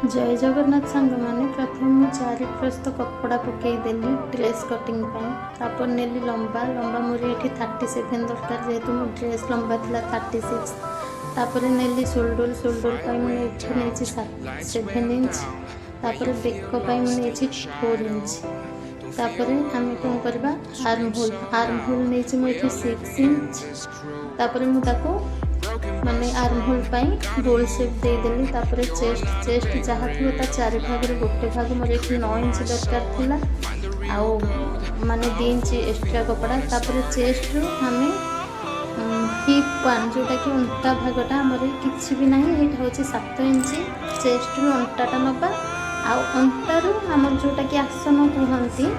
जय जगन्नाथ सांग मैंने प्रथम मु चारि प्रस्त कपड़ा पकईदेली ड्रेस कटिंग तापर नेली लंबा लंबा मोर ये 37 दरकार जेहेतु मो ड्रेस लंबा थी 36 तापर नेली शोल्डर शोल्डर मुझे 7 इंच तापर बेक मुझे 4 इंच तापर आम कौन करवा आर्म होल नहीं 6 इंच तापर मुझे माने आर्म होल रोल शेप देदेली तापर चेस्ट चेस्ट जहाँ थी चारि भाग गोटे भाग मोर ये 9 इंच दरकार थिला आउ माने 2 इंच एक्स्ट्रा कपड़ा तापर चेस्ट रु हमें हिप 1 जोटा कि अंटा भागटा आमर किसी भी ना ये हूँ 7 इंच चेस्ट रु अंटाटा नवा आउ अंटारू आमर जोटा कि आसन कहती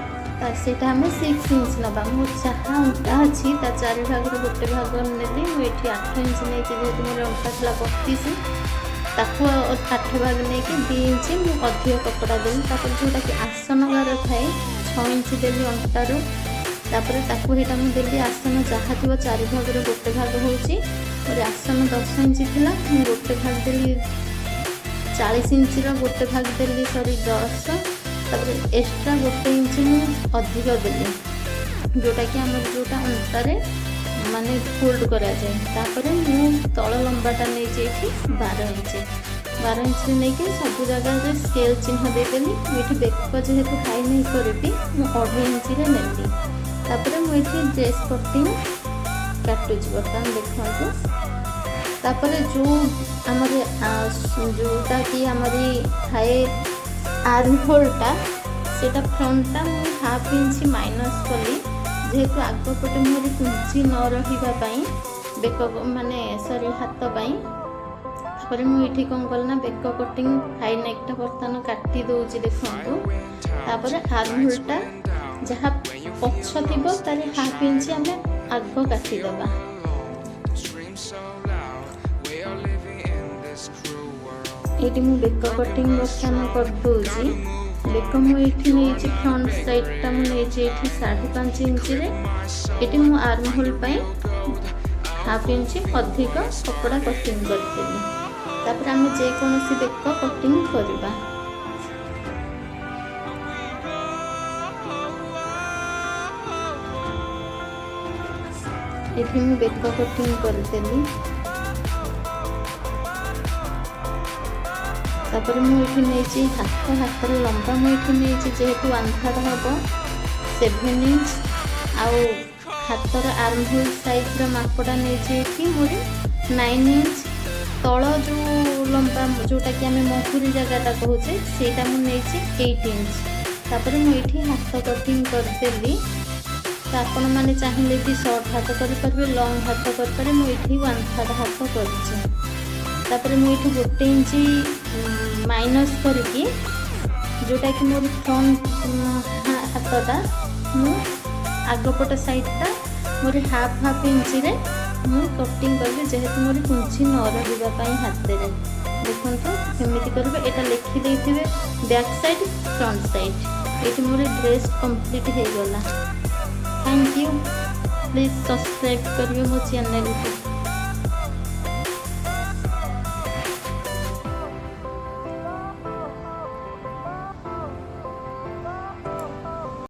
सेटा हमें 6 इंच नवा मोर जहाँ अंटा अच्छी चारि भाग गोटे भाग नेली मुझे 8 इंच नहीं जेहतु मोर अंटा था 32 ताको 8 भाग नहीं कि 2 इंच मुझे अधिक कपड़ा देली तापर जोटा कि आसन गार थाए 6 इंच देली अंटारू तापर ताको हेटा मुझे देली आसन जहाँ थी 4 भाग गोटे भाग होची मोर आसन 10 इंच थिला मु गोटे भाग देली 40 इंच गोटे भाग देली सॉरी 10 तापर एक्स्ट्रा गोटे इंच मुझे अधिक देली जोटा कि आम जोटा अंटारे माने फोल्ड करा जाए तापर मु तल लंबाटा नहीं 12 इंच नहीं कि सब जगह स्केल चिन्ह देदेली ये बेक जेहेतु हाई नहीं करी मुझे 2.5 इंच नेली तापर मुझे ड्रेस कटिंग काटुच बर्तमान देखो तापर जो आमर जोटा कि आमरी थाए आर्म होलटा सेटा फ्रंटटा मुझे हाफ इंच माइनस कली जेहेतु आगपटे मोर कुंची न रही बेक माने सॉरी हाथ तापर मुझे कौन कल ना बेक कटिंग हाई नेकटा बर्तमान काटी दौची देखो तापर आर्म होलटा जहाँ पछ थी तार हाफ इंच आम आग काटिदेबा ये मुझे बेक कटिंग बर्तमान कर दूसरी बेक मुझे नहीं फ्रंट साइडटा मुझे 5.5 इंच ये मु आर्म होल हाफ इंच अधिक कपड़ा कटिंग करदेली तापर आम जेकोसी बेक कटिंग करवा ये मुझे बेक कटिंग करदेली तापर मुझे नहीं हाथ लंबा मुझे नहीं जेहेतु 1/3 हम 7 इंच आउ हाथर आर्म होल साइज मापटा नहीं मोर 9 इंच तल जो लंबा जोटा कि आम महुरी जगहटा कहूचे सेटा मुझे 8 इंच तापर मुझे हाथ कटिंग करदेली तो आपण मैंने चाहिए भी शॉर्ट हाथ करेंगे लॉन्ग हाथ करेंगे मुझे 1/3 हाथ कर मुझे गोटे इंच माइनस करके जोटा कि मोर फ्रंट हाथटा मु आगपट साइडटा मोर हाफ इंच रे मु कटिंग करी जेहेतु मोर कुंची न रही हाथ में देखो केमी करेंगे यहाँ लिखिदे बैक साइड फ्रंट साइड ये मोर ड्रेस कंप्लीट हो गला। थैंक यू प्लीज सब्सक्राइब करिए मो चैनल को।